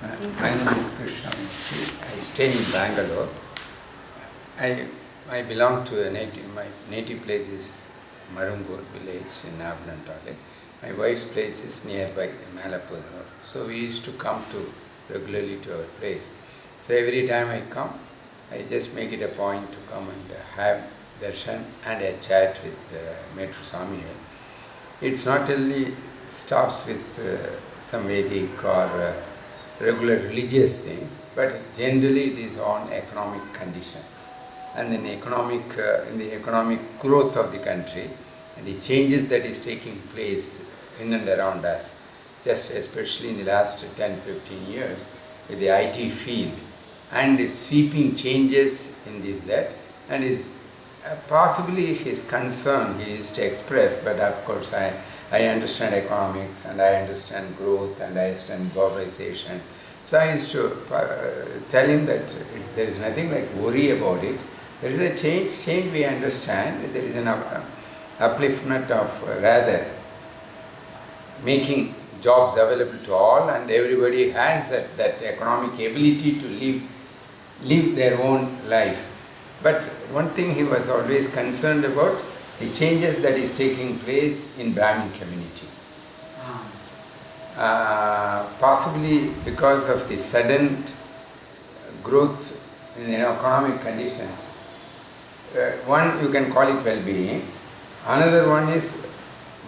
My name is Krishnamurthy. I stay in Bangalore. I belong to my native place is Marungur village in Abnantale. My wife's place is nearby Malapur. So we used to come to regularly to our place. So every time I come, I just make it a point to come and have darshan and a chat with Mettur Swamigal. It's not only stops with some Vedic or regular religious things, but generally it is on economic condition and in the economic growth of the country and the changes that is taking place in and around us, just especially in the last 10-15 years with the IT field and its sweeping changes in this that, and is possibly his concern he used to express, but of course I understand economics and I understand growth and I understand globalization. So I used to tell him that there is nothing like worry about it. There is a change we understand. There is an upliftment of rather making jobs available to all, and everybody has that economic ability to live their own life. But one thing he was always concerned about, the changes that is taking place in Brahmin community. Possibly because of the sudden growth in economic conditions. One, you can call it well-being. Another one is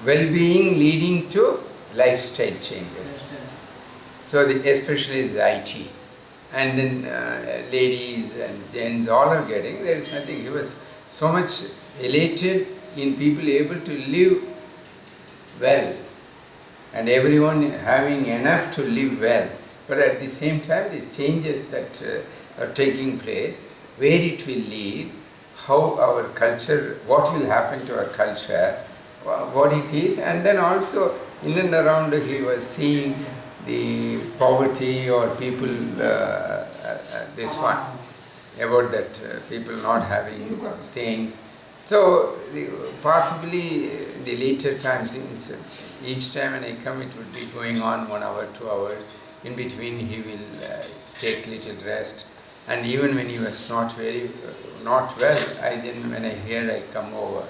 well-being leading to lifestyle changes. So especially the IT. And then ladies and gents all are getting, there is nothing. He was so much elated in people able to live well and everyone having enough to live well. But at the same time, these changes that are taking place, where it will lead, how our culture, what will happen to our culture, what it is, and then also in and around he was seeing the poverty or people, this one, about that people not having things. So possibly the later times, each time when I come it would be going on 1 hour, 2 hours. In between he will take little rest. And even when he was not well, when I hear I come over,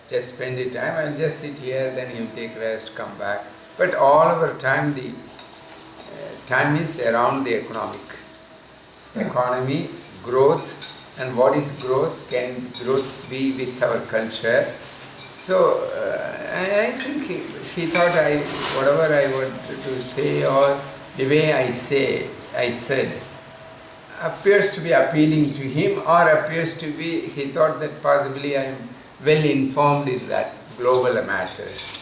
just spend the time, I'll just sit here, then he'll take rest, come back. But all our time, the time is around the economy, growth, and what is growth? Can growth be with our culture? So I think he thought whatever I wanted to say or the way I said, appears to be appealing to him or appears to be, he thought that possibly I am well informed in that global matters,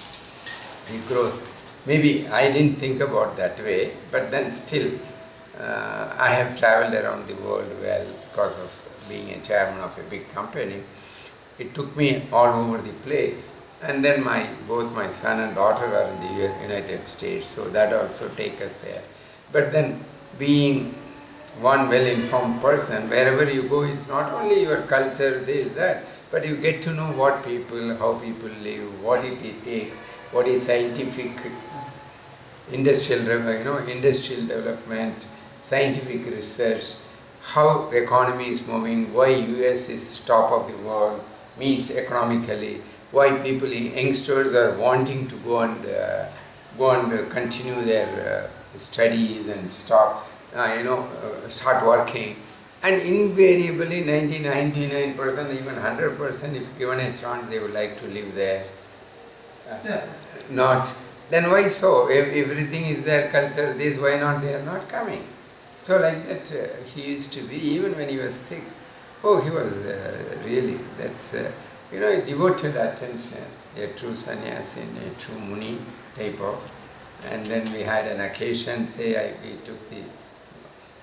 in growth. Maybe I didn't think about that way, but then still I have travelled around the world well because of being a chairman of a big company. It took me all over the place. And then both my son and daughter are in the United States, so that also take us there. But then being one well-informed person, wherever you go, it's not only your culture, this, that, but you get to know what people, how people live, what it takes, what is scientific, industrial development, scientific research, how economy is moving, why US is top of the world, means economically, why people, youngsters are wanting to go and continue their studies and start working. And invariably 99%, even 100%, if given a chance, they would like to live there. Not. Then why so? If everything is their culture, this, why not they are not coming? So like that he used to be, even when he was sick. Oh, he was really, that's, devoted attention, a true sannyasi, a true muni type of. And then we had an occasion, we took the,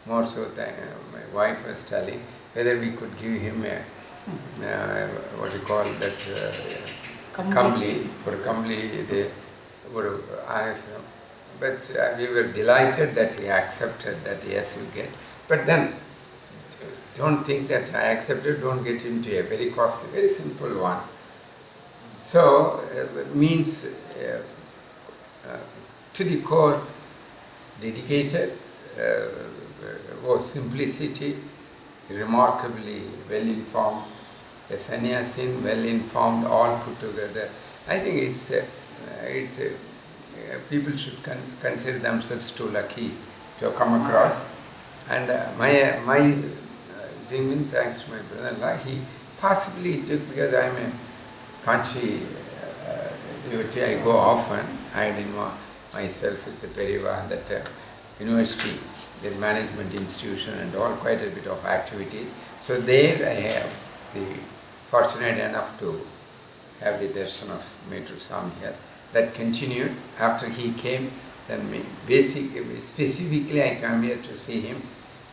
more so than my wife was telling, whether we could give him a, what do you call that, kambli, or kambli, or ashram. But we were delighted that he accepted that, yes, you get. But then, don't think that I accepted, don't get into a very costly, very simple one. So, means to the core dedicated, simplicity, remarkably well-informed, a sannyasin, well-informed, all put together. I think people should consider themselves too lucky to come across. And my Zingmin, thanks to my brother-in-law, he possibly took, because I am a country devotee, I go often. I involve myself with the Periva, that university, the management institution and all, quite a bit of activities. So there I have the fortunate enough to have the darshan of Mettur Swamigal. That continued after he came. Then specifically I come here to see him,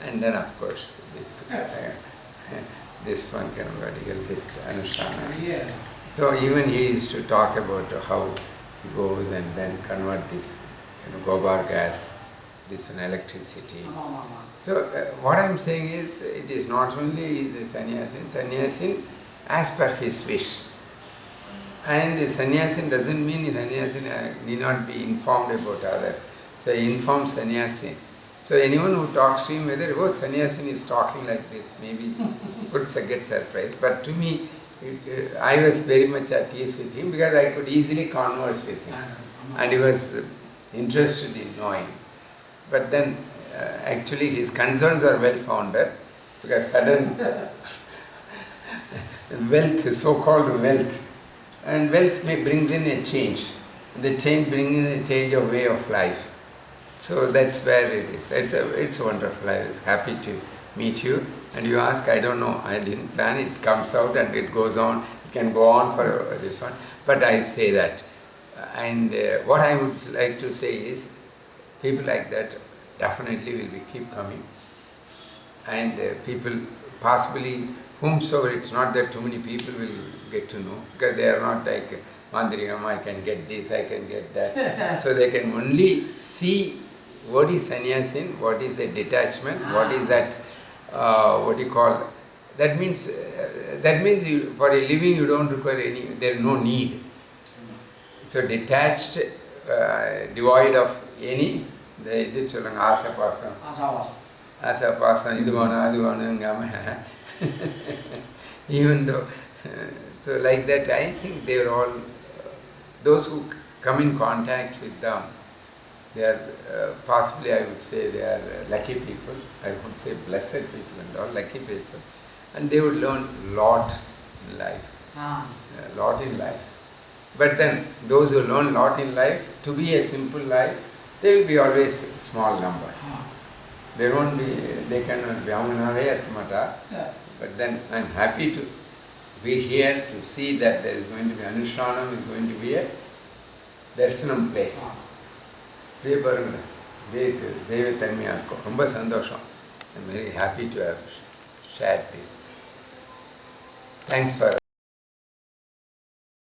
and then of course this one kind of vertical, this Anushtana. Yeah. So even he used to talk about how he goes and then convert this gobar gas, this one electricity. So what I am saying is, it is not only is a sannyasin as per his wish. And sannyasin doesn't mean sannyasin need not be informed about others. So informed sannyasin. So anyone who talks to him, whether sannyasin is talking like this, maybe could get surprised. But to me, I was very much at ease with him because I could easily converse with him. And he was interested in knowing. But then actually his concerns are well founded, because sudden wealth, so-called wealth, and wealth brings in a change. The change brings in a change of way of life. So that's where it is. It's wonderful. I was happy to meet you. And you ask, I don't know, I didn't plan, it comes out and it goes on. It can go on for this one. But I say that. And what I would like to say is, people like that definitely will keep coming. And people, possibly, whomsoever, it's not that too many people will get to know, because they are not like Mandirigam, I can get this, I can get that. So they can only see what is sannyasin, what is the detachment, what is that, that means for a living you don't require any, there is no need. So detached, devoid of any, இது சொல்லுங்க ஆசை பாசம் இது வேணும் அது வேணுங்காம even though so like that, I think they are all those who come in contact with them, they are possibly, I would say, they are lucky people. I wouldn't say blessed people and all, lucky people, and they would learn lot in life, lot in life. But then those who learn lot in life, to be a simple life, they will be always small number. They won't be, they cannot be but then I am happy to be here to see that there is going to be Anushtanam, is going to be a darshanam place. Great Tanmaya irukkum. Romba sandosham. I am very happy to have shared this. Thanks for